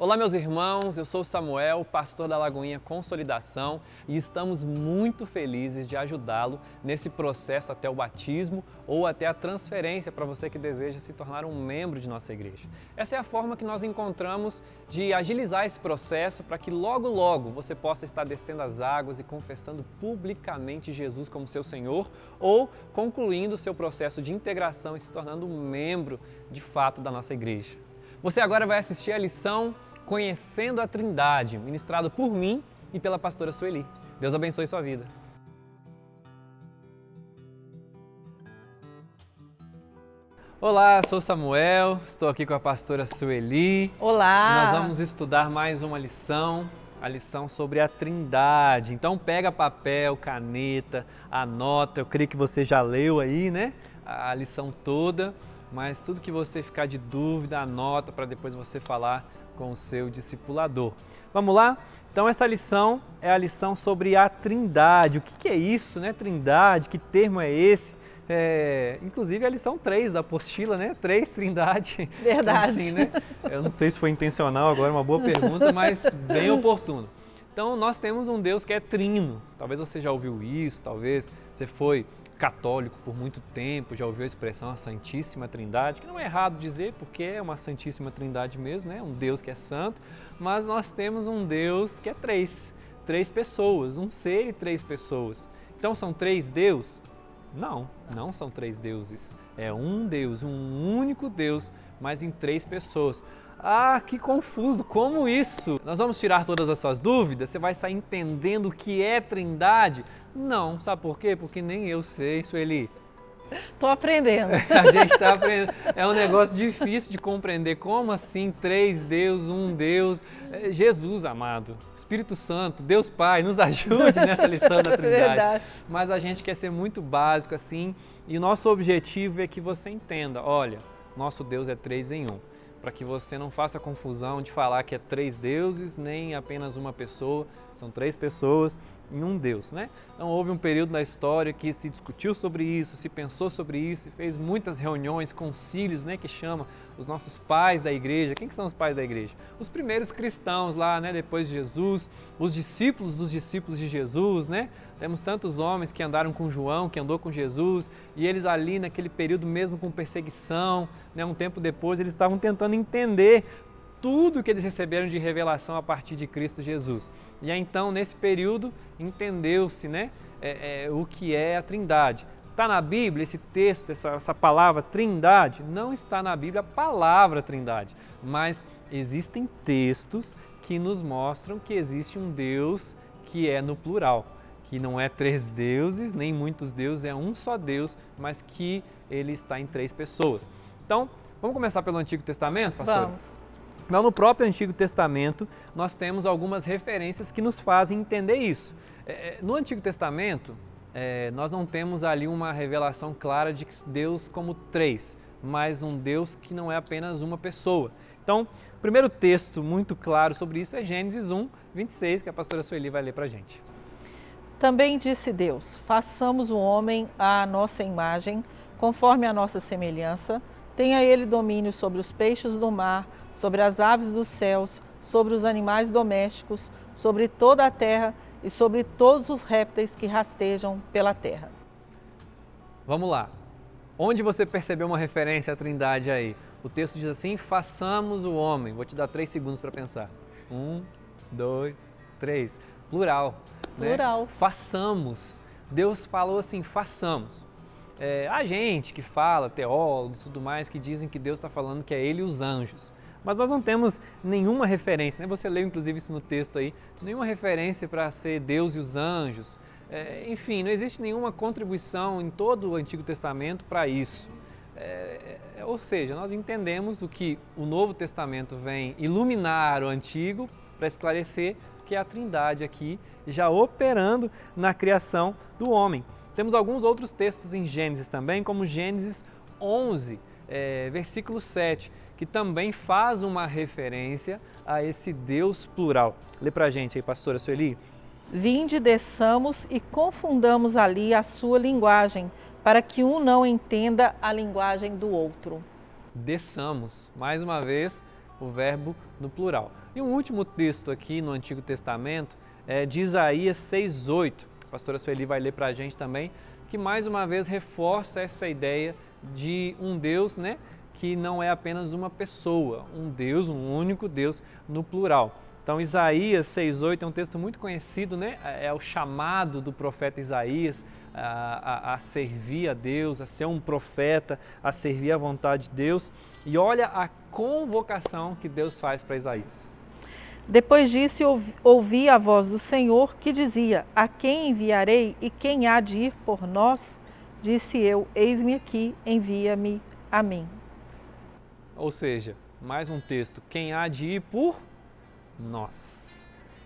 Olá meus irmãos, eu sou o Samuel, pastor da Lagoinha Consolidação e estamos muito felizes de ajudá-lo nesse processo até o batismo ou até a transferência para você que deseja se tornar um membro de nossa igreja. Essa é a forma que nós encontramos de agilizar esse processo para que logo você possa estar descendo as águas e confessando publicamente Jesus como seu Senhor ou concluindo o seu processo de integração e se tornando um membro de fato da nossa igreja. Você agora vai assistir a lição Conhecendo a Trindade, ministrado por mim e pela pastora Sueli. Deus abençoe sua vida. Olá, sou Samuel, estou aqui com a pastora Sueli. Olá! Nós vamos estudar mais uma lição, a lição sobre a Trindade. Então pega papel, caneta, anota, eu creio que você já leu aí, né? A lição toda, mas tudo que você ficar de dúvida, anota para depois você falar com o seu discipulador. Vamos lá? Então essa lição é a lição sobre a Trindade. O que é isso, né? Trindade, que termo é esse? Inclusive a lição 3 da apostila, né? 3, Trindade. Verdade. Assim, né? Eu não sei se foi intencional agora, uma boa pergunta, mas bem oportuno. Então nós temos um Deus que é trino. Talvez você já ouviu isso, talvez você foi católico por muito tempo, já ouviu a expressão a Santíssima Trindade, que não é errado dizer, porque é uma Santíssima Trindade mesmo, né? Um Deus que é santo, mas nós temos um Deus que é três pessoas, um ser e três pessoas. Então são três deuses? Não são três deuses, é um Deus, um único Deus, mas em três pessoas. Ah, que confuso, como isso? Nós vamos tirar todas as suas dúvidas? Você vai sair entendendo o que é Trindade? Não, sabe por quê? Porque nem eu sei, Sueli. Tô aprendendo. A gente está aprendendo. É um negócio difícil de compreender. Como assim três deuses, um Deus? Jesus amado, Espírito Santo, Deus Pai, nos ajude nessa lição da Trindade. Verdade. Mas a gente quer ser muito básico assim e o nosso objetivo é que você entenda, olha, nosso Deus é três em um. Para que você não faça confusão de falar que é três deuses, nem apenas uma pessoa, são três pessoas em um Deus, né? Então houve um período na história que se discutiu sobre isso, se pensou sobre isso, se fez muitas reuniões, concílios, né, que chama os nossos pais da igreja. Quem que são os pais da igreja? Os primeiros cristãos lá, né, depois de Jesus, os discípulos dos discípulos de Jesus, né? Temos tantos homens que andaram com João, que andou com Jesus, e eles ali naquele período mesmo com perseguição, né, um tempo depois, eles estavam tentando entender tudo que eles receberam de revelação a partir de Cristo Jesus. E aí, então, nesse período, entendeu-se, né, o que é a Trindade. Está na Bíblia esse texto, essa palavra Trindade? Não está na Bíblia a palavra Trindade, mas existem textos que nos mostram que existe um Deus que é no plural, que não é três deuses, nem muitos deuses, é um só Deus, mas que ele está em três pessoas. Então, vamos começar pelo Antigo Testamento, pastor? Vamos. Então, no próprio Antigo Testamento, nós temos algumas referências que nos fazem entender isso. No Antigo Testamento, nós não temos ali uma revelação clara de Deus como três, mas um Deus que não é apenas uma pessoa. Então, o primeiro texto muito claro sobre isso é Gênesis 1, 26, que a pastora Sueli vai ler para a gente. Também disse Deus, façamos o homem à nossa imagem, conforme a nossa semelhança, tenha ele domínio sobre os peixes do mar, sobre as aves dos céus, sobre os animais domésticos, sobre toda a terra e sobre todos os répteis que rastejam pela terra. Vamos lá. Onde você percebeu uma referência à Trindade aí? O texto diz assim, façamos o homem. Vou te dar 3 segundos para pensar. 1, 2, 3. Plural. Plural. Né? Façamos. Deus falou assim, façamos. A gente que fala, teólogos e tudo mais, que dizem que Deus está falando que é Ele e os anjos. Mas nós não temos nenhuma referência, né? Você leu inclusive isso no texto aí, nenhuma referência para ser Deus e os anjos. Enfim, não existe nenhuma contribuição em todo o Antigo Testamento para isso. Ou seja, nós entendemos o que o Novo Testamento vem iluminar o Antigo para esclarecer que é a Trindade aqui, já operando na criação do homem. Temos alguns outros textos em Gênesis também, como Gênesis 11, versículo 7, que também faz uma referência a esse Deus plural. Lê pra gente aí, pastora Sueli. Vinde, desçamos e confundamos ali a sua linguagem, para que um não entenda a linguagem do outro. Desçamos, mais uma vez, o verbo no plural. E um último texto aqui no Antigo Testamento é de Isaías 6,8. A pastora Sueli vai ler para a gente também, que mais uma vez reforça essa ideia de um Deus, né, que não é apenas uma pessoa, um Deus, um único Deus no plural. Então Isaías 6,8 é um texto muito conhecido, né? É o chamado do profeta Isaías a servir a Deus, a ser um profeta, a servir à vontade de Deus. E olha a convocação que Deus faz para Isaías. Depois disso ouvi a voz do Senhor que dizia: a quem enviarei e quem há de ir por nós? Disse eu: eis-me aqui, envia-me a mim. Ou seja, mais um texto, quem há de ir por nós.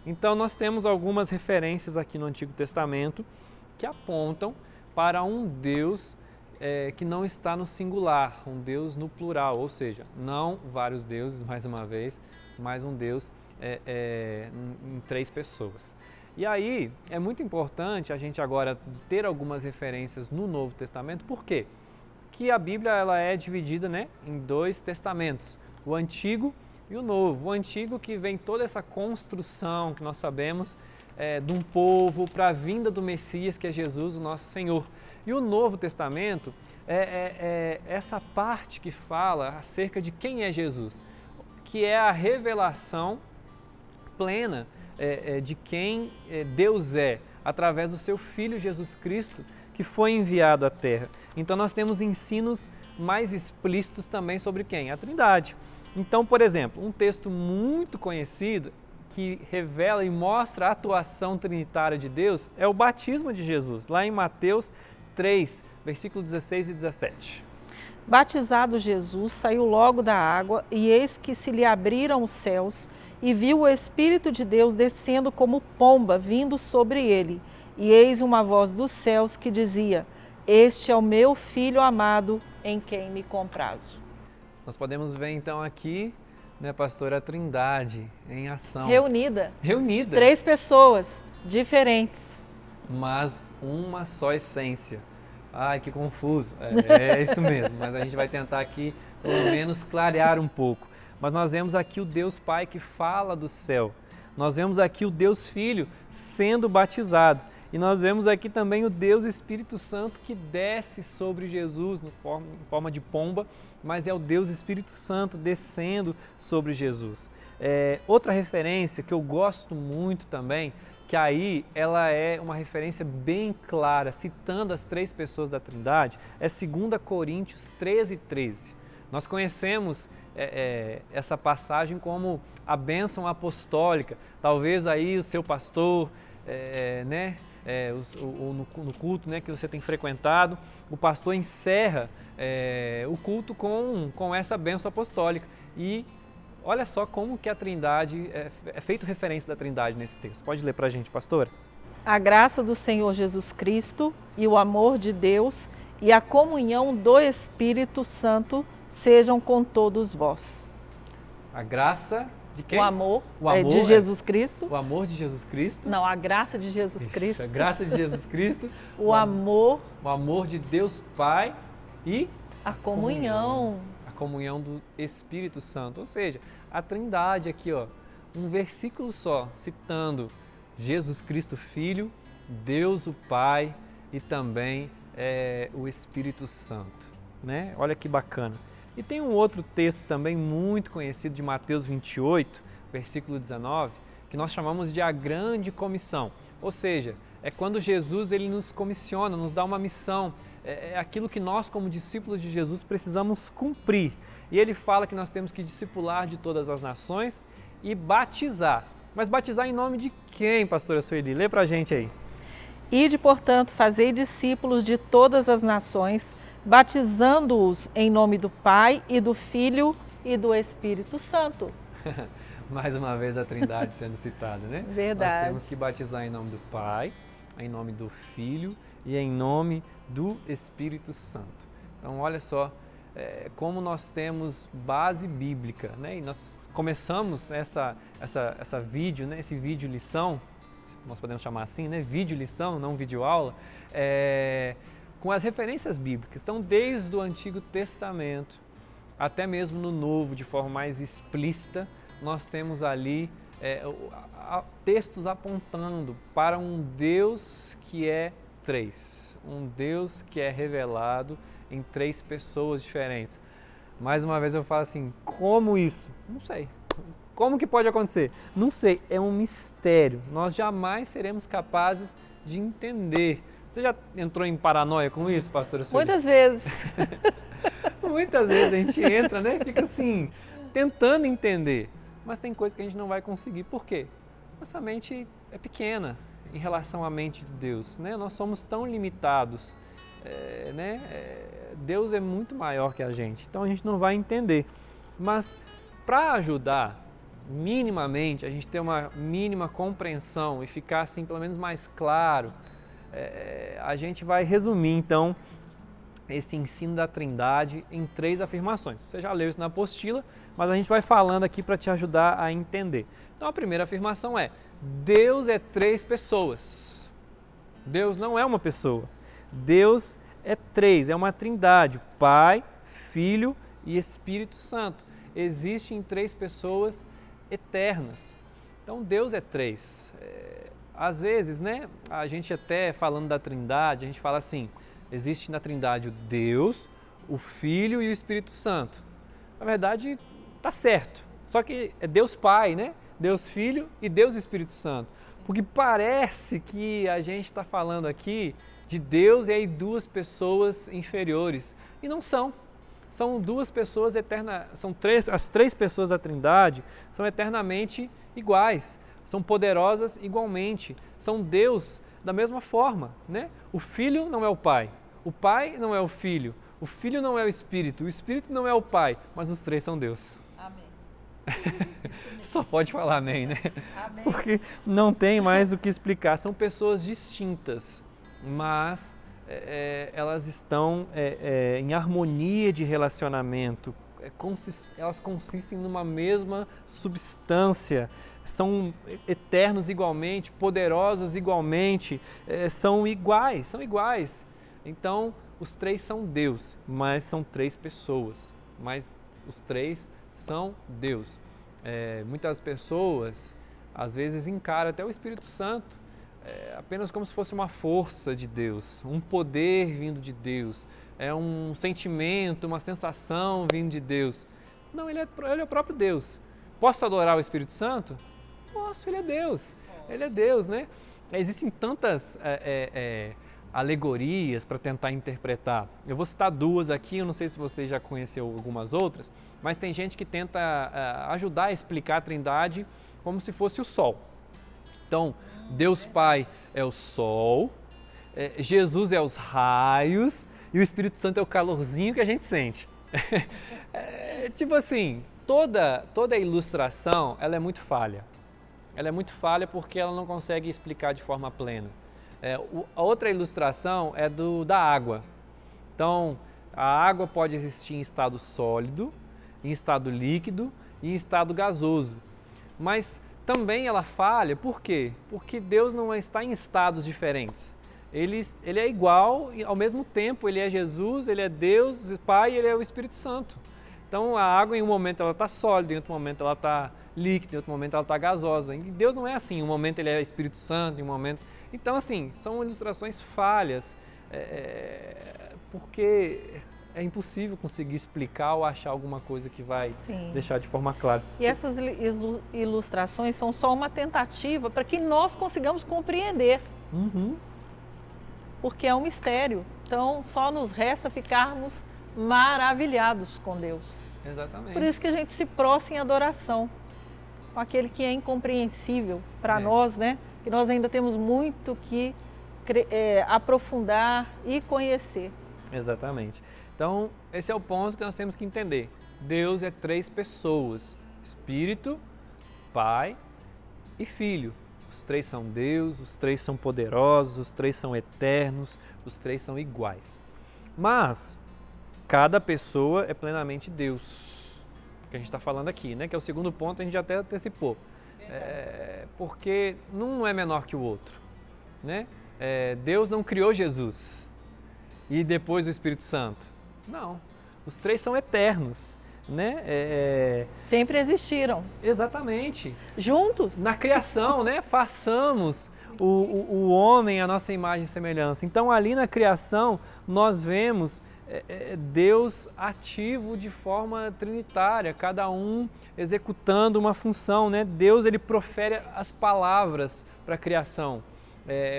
Então nós temos algumas referências aqui no Antigo Testamento que apontam para um Deus que não está no singular, um Deus no plural, ou seja, não vários deuses, mais uma vez, mas um Deus em três pessoas. E aí é muito importante a gente agora ter algumas referências no Novo Testamento, por quê? Que a Bíblia ela é dividida, né, em dois testamentos, o Antigo e o Novo. O Antigo que vem toda essa construção que nós sabemos de um povo para a vinda do Messias, que é Jesus, o nosso Senhor. E o Novo Testamento é essa parte que fala acerca de quem é Jesus, que é a revelação plena de quem Deus é, através do seu Filho Jesus Cristo, que foi enviado à Terra. Então nós temos ensinos mais explícitos também sobre quem? A Trindade. Então, por exemplo, um texto muito conhecido que revela e mostra a atuação trinitária de Deus é o batismo de Jesus, lá em Mateus 3, versículos 16 e 17. Batizado Jesus, saiu logo da água, e eis que se lhe abriram os céus, e viu o Espírito de Deus descendo como pomba, vindo sobre ele. E eis uma voz dos céus que dizia: este é o meu Filho amado, em quem me comprazo. Nós podemos ver então aqui, né, pastora, a Trindade em ação. Reunida. Reunida. Três pessoas diferentes. Mas uma só essência. Ai, que confuso. É isso mesmo, mas a gente vai tentar aqui, pelo menos, clarear um pouco. Mas nós vemos aqui o Deus Pai que fala do céu. Nós vemos aqui o Deus Filho sendo batizado. E nós vemos aqui também o Deus Espírito Santo que desce sobre Jesus em forma de pomba, mas é o Deus Espírito Santo descendo sobre Jesus. Outra referência que eu gosto muito também, que aí ela é uma referência bem clara, citando as três pessoas da Trindade, é 2 Coríntios 13:13. Nós conhecemos essa passagem como a bênção apostólica. Talvez aí o seu pastor, no culto, né, que você tem frequentado, o pastor encerra o culto com essa bênção apostólica. E olha só como que a Trindade, é feito referência da Trindade nesse texto. Pode ler para a gente, pastora? A graça do Senhor Jesus Cristo e o amor de Deus e a comunhão do Espírito Santo sejam com todos vós. A graça de quem? O amor é de Jesus Cristo. O amor de Jesus Cristo. Não, a graça de Jesus Cristo. A graça de Jesus Cristo. O amor de Deus Pai e a comunhão. A comunhão do Espírito Santo. Ou seja, a Trindade aqui, ó, um versículo só, citando Jesus Cristo Filho, Deus o Pai e também o Espírito Santo, né? Olha que bacana. E tem um outro texto também muito conhecido de Mateus 28, versículo 19, que nós chamamos de a grande comissão. Ou seja, é quando Jesus ele nos comissiona, nos dá uma missão, é aquilo que nós como discípulos de Jesus precisamos cumprir. E ele fala que nós temos que discipular de todas as nações e batizar. Mas batizar em nome de quem, pastora Sueli? Lê pra gente aí. Ide, portanto, fazei discípulos de todas as nações, batizando-os em nome do Pai e do Filho e do Espírito Santo. Mais uma vez a Trindade sendo citada, né? Verdade. Nós temos que batizar em nome do Pai, em nome do Filho e em nome do Espírito Santo. Então, olha só como nós temos base bíblica, né? E nós começamos esse vídeo lição, nós podemos chamar assim, né? Vídeo lição, não vídeo aula, com as referências bíblicas. Então, desde o Antigo Testamento, até mesmo no Novo, de forma mais explícita, nós temos ali textos apontando para um Deus que é três, um Deus que é revelado em três pessoas diferentes. Mais uma vez eu falo assim, como isso? Não sei. Como que pode acontecer? Não sei, é um mistério. Nós jamais seremos capazes de entender. Você já entrou em paranoia com isso, pastora Sueli? Muitas vezes. Muitas vezes a gente entra, né? Fica assim, tentando entender. Mas tem coisas que a gente não vai conseguir. Por quê? Nossa mente é pequena em relação à mente de Deus, né? Nós somos tão limitados, né? Deus é muito maior que a gente, então a gente não vai entender. Mas para ajudar minimamente, a gente ter uma mínima compreensão e ficar assim pelo menos mais claro, a gente vai resumir então esse ensino da Trindade em 3 afirmações. Você já leu isso na apostila, mas a gente vai falando aqui para te ajudar a entender. Então a primeira afirmação é: Deus é 3 pessoas. Deus não é uma pessoa. Deus é 3, é uma trindade: Pai, Filho e Espírito Santo. Existem 3 pessoas eternas. Então Deus é 3. Às vezes, né, a gente até falando da Trindade, a gente fala assim: existe na Trindade o Deus, o Filho e o Espírito Santo. Na verdade, tá certo. Só que é Deus Pai, né? Deus Filho e Deus Espírito Santo. Porque parece que a gente está falando aqui de Deus e aí 2 pessoas inferiores. E não são. São 2 pessoas eternas, as 3 pessoas da Trindade são eternamente iguais. São poderosas igualmente. São Deus da mesma forma, né? O Filho não é o Pai não é o Filho não é o Espírito não é o Pai, mas os 3 são Deus. Amém. Só pode falar amém, né? Amém. Porque não tem mais o que explicar. São pessoas distintas, mas elas estão em harmonia de relacionamento. Elas consistem numa mesma substância. São eternos igualmente, poderosos igualmente, são iguais. Então, os 3 são Deus, mas são 3 pessoas, mas os 3 são Deus. Muitas pessoas, às vezes, encaram até o Espírito Santo apenas como se fosse uma força de Deus, um poder vindo de Deus, um sentimento, uma sensação vindo de Deus. Não, ele é o próprio Deus. Posso adorar o Espírito Santo? Posso, ele é Deus. Ele é Deus, né? Existem tantas alegorias para tentar interpretar. Eu vou citar 2 aqui, eu não sei se você já conheceu algumas outras, mas tem gente que tenta ajudar a explicar a Trindade como se fosse o Sol. Então, Deus Pai é o Sol, Jesus é os raios e o Espírito Santo é o calorzinho que a gente sente. Tipo assim, toda a ilustração ela é muito falha. Ela é muito falha porque ela não consegue explicar de forma plena. A outra ilustração é da água. Então, a água pode existir em estado sólido, em estado líquido e em estado gasoso. Mas também ela falha, por quê? Porque Deus não está em estados diferentes. Ele é igual e ao mesmo tempo ele é Jesus, ele é Deus, Pai e ele é o Espírito Santo. Então a água em um momento ela está sólida, em outro momento ela está líquida, em outro momento ela está gasosa. E Deus não é assim, em um momento ele é Espírito Santo, em um momento... Então assim, são ilustrações falhas, porque é impossível conseguir explicar ou achar alguma coisa que vai deixar de forma clara. E essas ilustrações são só uma tentativa para que nós consigamos compreender. Uhum. Porque é um mistério. Então, só nos resta ficarmos maravilhados com Deus. Exatamente. Por isso que a gente se prostra em adoração com aquele que é incompreensível para nós, né? Que nós ainda temos muito que aprofundar e conhecer. Exatamente. Então, esse é o ponto que nós temos que entender. Deus é 3 pessoas: Espírito, Pai e Filho. Os 3 são Deus, os 3 são poderosos, os 3 são eternos, os 3 são iguais. Mas cada pessoa é plenamente Deus. Que a gente está falando aqui, né? Que é o segundo ponto, a gente já até antecipou. Porque não é menor que o outro, né? Deus não criou Jesus e depois o Espírito Santo. Não, os 3 são eternos. né? Sempre existiram. Exatamente. Juntos. Na criação, né? Façamos o homem à nossa imagem e semelhança. Então, ali na criação, nós vemos Deus ativo de forma trinitária, cada um executando uma função, né? Deus, ele profere as palavras para a criação.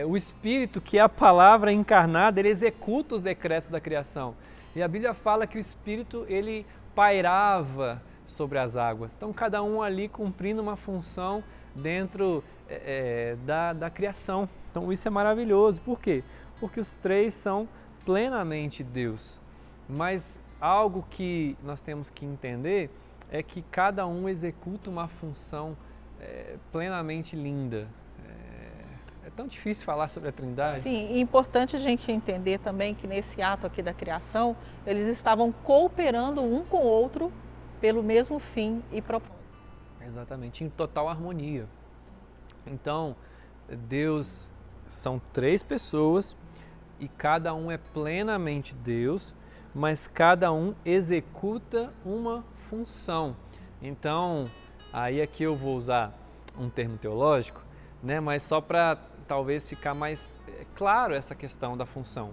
O Espírito, que é a palavra encarnada, ele executa os decretos da criação. E a Bíblia fala que o Espírito, ele pairava sobre as águas. Então, cada um ali cumprindo uma função dentro da criação. Então, isso é maravilhoso. Por quê? Porque os três são plenamente Deus. Mas algo que nós temos que entender é que cada um executa uma função plenamente linda. É tão difícil falar sobre a Trindade. Sim, e é importante a gente entender também que nesse ato aqui da criação, eles estavam cooperando um com o outro pelo mesmo fim e propósito. Exatamente, em total harmonia. Então, Deus são três pessoas e cada um é plenamente Deus, mas cada um executa uma função. Então, aí aqui eu vou usar um termo teológico, né? Mas só para talvez ficar mais claro essa questão da função.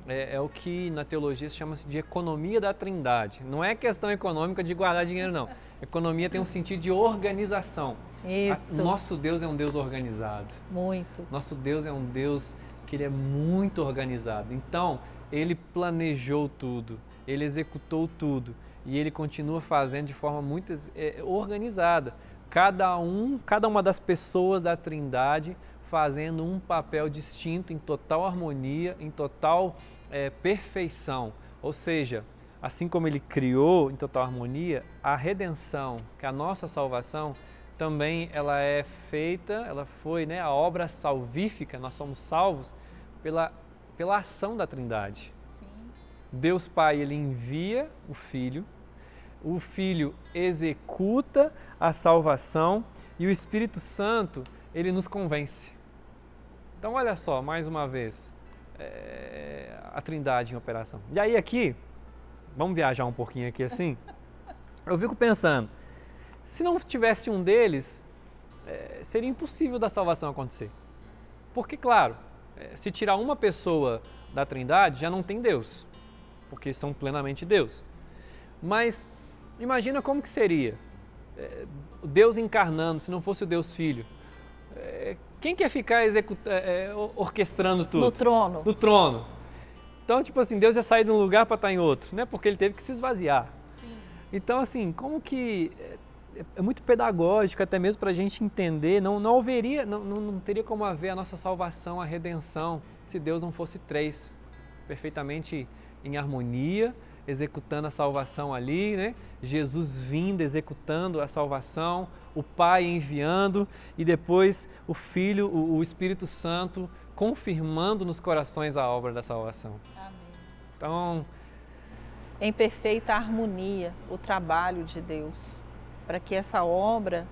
É o que na teologia se chama de economia da Trindade. Não é questão econômica de guardar dinheiro, não. Economia tem um sentido de organização. Isso. Nosso Deus é um Deus organizado. Muito. Nosso Deus é um Deus que ele é muito organizado. Então, ele planejou tudo, ele executou tudo e ele continua fazendo de forma muito organizada. Cada uma das pessoas da Trindade fazendo um papel distinto, em total harmonia, em total perfeição. Ou seja, assim como ele criou em total harmonia, a redenção, que é a nossa salvação, também ela é feita, ela foi, né, a obra salvífica, nós somos salvos pela ação da Trindade. Sim. Deus Pai, ele envia o Filho executa a salvação e o Espírito Santo, ele nos convence. Então, olha só, mais uma vez, a Trindade em operação. E aí aqui, vamos viajar um pouquinho aqui assim, eu fico pensando, se não tivesse um deles, seria impossível da salvação acontecer. Porque, claro, se tirar uma pessoa da Trindade, já não tem Deus, porque são plenamente Deus. Mas imagina como que seria Deus encarnando, se não fosse o Deus Filho. Quem quer ficar orquestrando tudo? No trono. No trono. Então, tipo assim, Deus ia sair de um lugar para estar em outro, né? Porque ele teve que se esvaziar. Sim. Então, assim, como que é muito pedagógico até mesmo para a gente entender, não teria como haver a nossa salvação, a redenção, se Deus não fosse três, perfeitamente em harmonia, executando a salvação ali, né? Jesus vindo, executando a salvação, o Pai enviando e depois o Filho, o Espírito Santo, confirmando nos corações a obra da salvação. Amém. Então, em perfeita harmonia, o trabalho de Deus, para que essa obra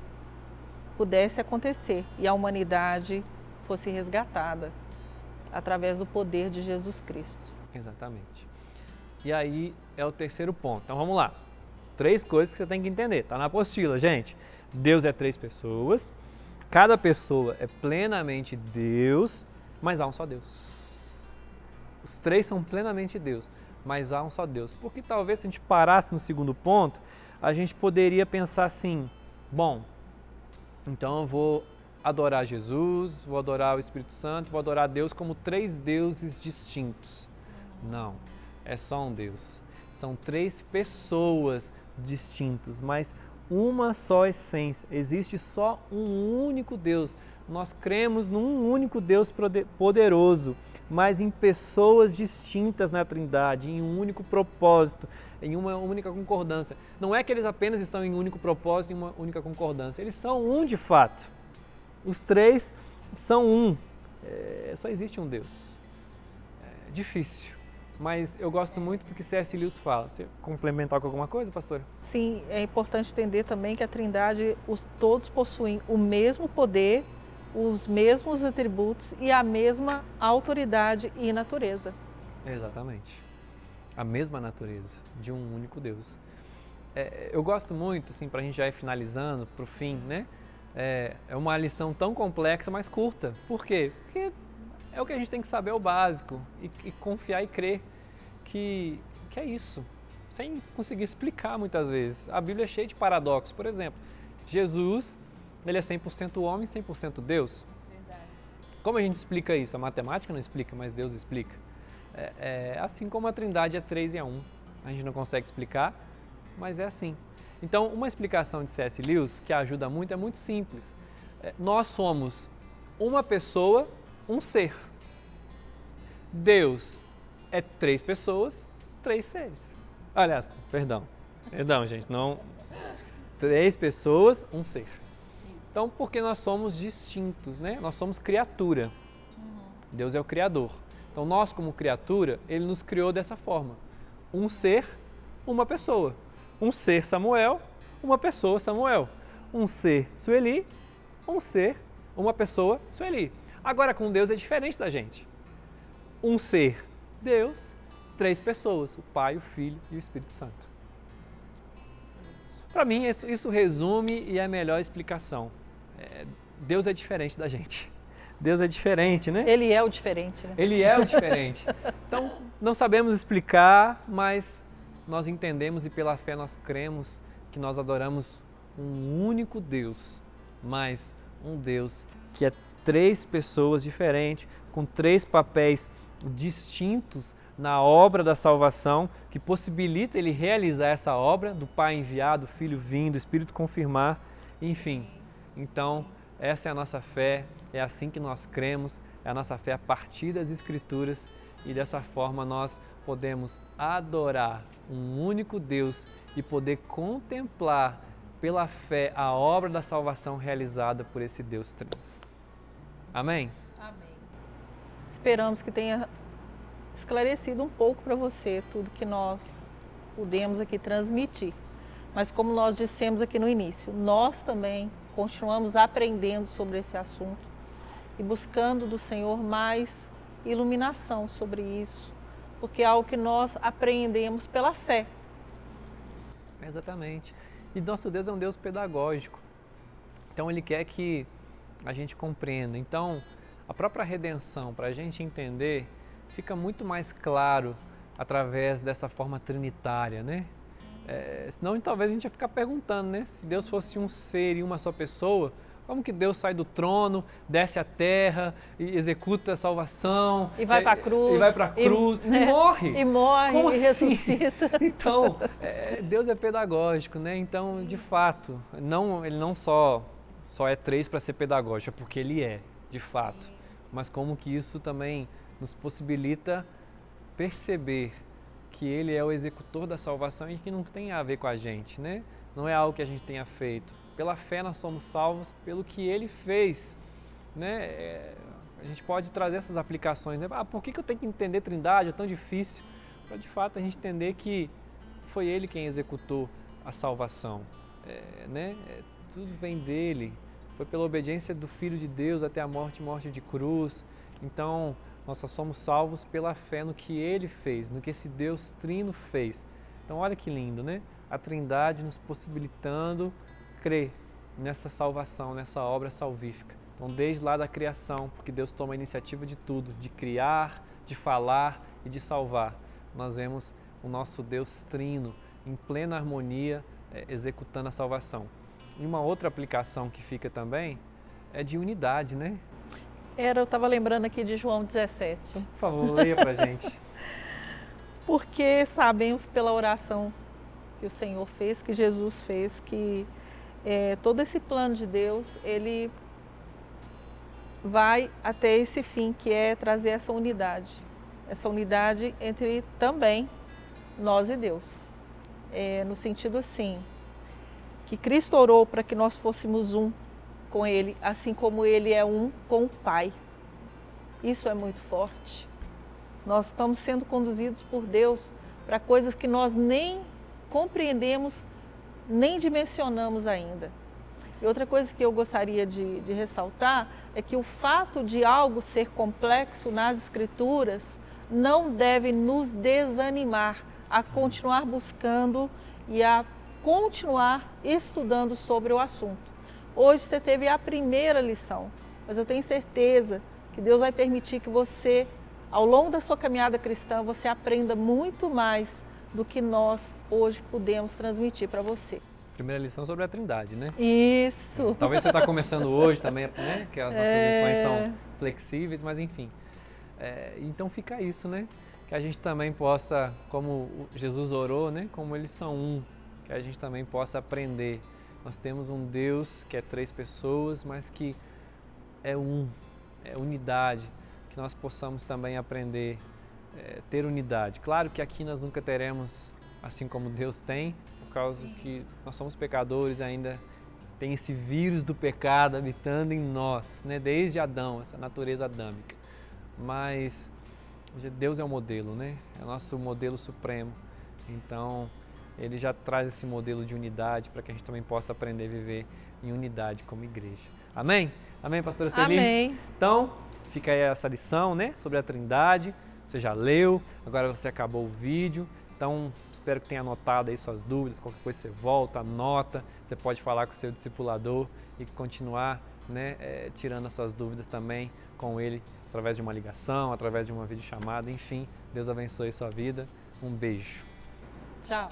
pudesse acontecer e a humanidade fosse resgatada através do poder de Jesus Cristo. exatamente. E aí é o terceiro ponto. Então vamos lá. 3 coisas que você tem que entender. Tá na apostila, gente. Deus é 3 pessoas. Cada pessoa é plenamente Deus, mas há um só Deus. Os 3 são plenamente Deus, mas há um só Deus. Porque talvez se a gente parasse no segundo ponto, a gente poderia pensar assim, bom, então eu vou adorar Jesus, vou adorar o Espírito Santo, vou adorar Deus como 3 deuses distintos. Não, é só um Deus. São 3 pessoas distintas, mas uma só essência. Existe só um único Deus. Nós cremos num único Deus poderoso, mas em pessoas distintas na Trindade, em um único propósito, em uma única concordância. Não é que eles apenas estão em um único propósito, em uma única concordância. Eles são um de fato. Os 3 são um. Só existe um Deus. É difícil, mas eu gosto muito do que C.S. Lewis fala. Você complementar com alguma coisa, pastora? Sim, é importante entender também que a Trindade, todos possuem o mesmo poder, os mesmos atributos e a mesma autoridade e natureza. Exatamente. A mesma natureza de um único Deus. Eu gosto muito, assim, para a gente já ir finalizando, para o fim, né? É uma lição tão complexa, mas curta. Por quê? Porque é o que a gente tem que saber, é o básico, e confiar e crer que é isso, sem conseguir explicar muitas vezes. A Bíblia é cheia de paradoxos. Por exemplo, Jesus, ele é 100% homem, 100% Deus. Verdade. Como a gente explica isso? A matemática não explica, mas Deus explica. Assim como a Trindade é 3 e é 1. A gente não consegue explicar, mas é assim. Então, uma explicação de C.S. Lewis que ajuda muito é muito simples. Nós somos uma pessoa, um ser. Deus é 3 pessoas, 3 seres. Aliás, perdão, gente, não. 3 pessoas, um ser. Então, porque nós somos distintos, né? Nós somos criatura. Deus é o Criador. Então, nós como criatura, Ele nos criou dessa forma. Um ser, uma pessoa. Um ser Samuel, uma pessoa Samuel. Um ser Sueli, um ser, uma pessoa Sueli. Agora, com Deus é diferente da gente. Um ser Deus, 3 pessoas, o Pai, o Filho e o Espírito Santo. Para mim, isso resume e é a melhor explicação. Deus é diferente da gente. Deus é diferente, né? Ele é o diferente, né? Ele é o diferente. Então, não sabemos explicar, mas nós entendemos e pela fé nós cremos que nós adoramos um único Deus, mas um Deus que é 3 pessoas diferentes, com 3 papéis distintos na obra da salvação, que possibilita ele realizar essa obra do Pai enviar, do Filho vindo, do Espírito confirmar, enfim. Então, essa é a nossa fé, é assim que nós cremos, é a nossa fé a partir das Escrituras e dessa forma nós podemos adorar um único Deus e poder contemplar pela fé a obra da salvação realizada por esse Deus trino. Amém? Amém. Esperamos que tenha esclarecido um pouco para você tudo que nós pudemos aqui transmitir. Mas como nós dissemos aqui no início, nós também continuamos aprendendo sobre esse assunto e buscando do Senhor mais iluminação sobre isso, porque é algo que nós aprendemos pela fé. Exatamente. E nosso Deus é um Deus pedagógico. Então Ele quer que a gente compreenda. Então, a própria redenção, para a gente entender, fica muito mais claro através dessa forma trinitária, né? Senão talvez a gente ia ficar perguntando, né? Se Deus fosse um ser e uma só pessoa, como que Deus sai do trono, desce à terra e executa a salvação e vai para a cruz, e morre. E morre como e assim? ressuscita. Então, Deus é pedagógico, né? Então, de fato, ele não só é 3 para ser pedagógico, é porque ele é, de fato. Mas como que isso também nos possibilita perceber que Ele é o executor da salvação e que não tem a ver com a gente, né? Não é algo que a gente tenha feito. Pela fé nós somos salvos pelo que Ele fez, né? A gente pode trazer essas aplicações, né? Por que eu tenho que entender Trindade? É tão difícil. Para de fato a gente entender que foi Ele quem executou a salvação, né? Tudo vem dEle. Foi pela obediência do Filho de Deus até a morte de cruz. Então, nós só somos salvos pela fé no que Ele fez, no que esse Deus trino fez. Então, olha que lindo, né? A Trindade nos possibilitando crer nessa salvação, nessa obra salvífica. Então, desde lá da criação, porque Deus toma a iniciativa de tudo, de criar, de falar e de salvar. Nós vemos o nosso Deus trino em plena harmonia, executando a salvação. E uma outra aplicação que fica também é de unidade, né? Eu estava lembrando aqui de João 17. Então, por favor, leia pra gente. Porque sabemos pela oração que o Senhor fez, que Jesus fez, que todo esse plano de Deus, ele vai até esse fim, que é trazer essa unidade entre também nós e Deus. No sentido assim, que Cristo orou para que nós fôssemos um com Ele, assim como Ele é um com o Pai. Isso é muito forte. Nós estamos sendo conduzidos por Deus para coisas que nós nem compreendemos, nem dimensionamos ainda. E outra coisa que eu gostaria de ressaltar é que o fato de algo ser complexo nas Escrituras não deve nos desanimar a continuar buscando e a continuar estudando sobre o assunto. Hoje você teve a primeira lição, mas eu tenho certeza que Deus vai permitir que você, ao longo da sua caminhada cristã, você aprenda muito mais do que nós hoje podemos transmitir para você. Primeira lição sobre a Trindade, né? Isso! Talvez você está começando hoje também, né? Que as nossas lições são flexíveis, mas enfim. Então fica isso, né? Que a gente também possa, como Jesus orou, né? Como eles são um, que a gente também possa aprender. Nós temos um Deus que é 3 pessoas, mas que é um, é unidade. Que nós possamos também aprender, ter unidade. Claro que aqui nós nunca teremos assim como Deus tem, por causa que nós somos pecadores, ainda tem esse vírus do pecado habitando em nós, né? Desde Adão, essa natureza adâmica. Mas Deus é o modelo, né? É o nosso modelo supremo. Então, Ele já traz esse modelo de unidade para que a gente também possa aprender a viver em unidade como igreja. Amém? Amém, pastora Celine? Amém. Então, fica aí essa lição, né? Sobre a Trindade. Você já leu, agora você acabou o vídeo. Então, espero que tenha anotado aí suas dúvidas, qualquer coisa você volta, anota, você pode falar com o seu discipulador e continuar, né, tirando as suas dúvidas também com ele, através de uma ligação, através de uma videochamada, enfim, Deus abençoe sua vida, um beijo. Tchau.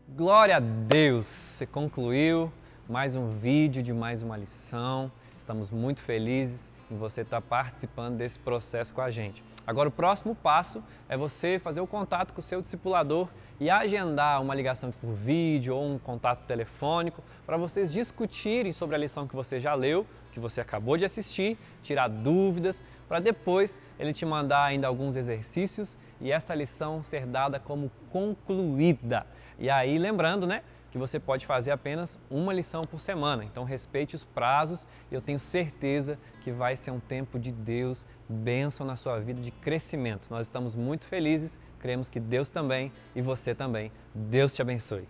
Glória a Deus, você concluiu mais um vídeo de mais uma lição, estamos muito felizes em você estar participando desse processo com a gente. Agora o próximo passo é você fazer o contato com o seu discipulador e agendar uma ligação por vídeo ou um contato telefônico para vocês discutirem sobre a lição que você já leu, que você acabou de assistir, tirar dúvidas, para depois ele te mandar ainda alguns exercícios e essa lição ser dada como concluída. E aí lembrando, né, que você pode fazer apenas uma lição por semana, então respeite os prazos e eu tenho certeza que vai ser um tempo de Deus, bênção na sua vida, de crescimento. Nós estamos muito felizes, cremos que Deus também e você também. Deus te abençoe.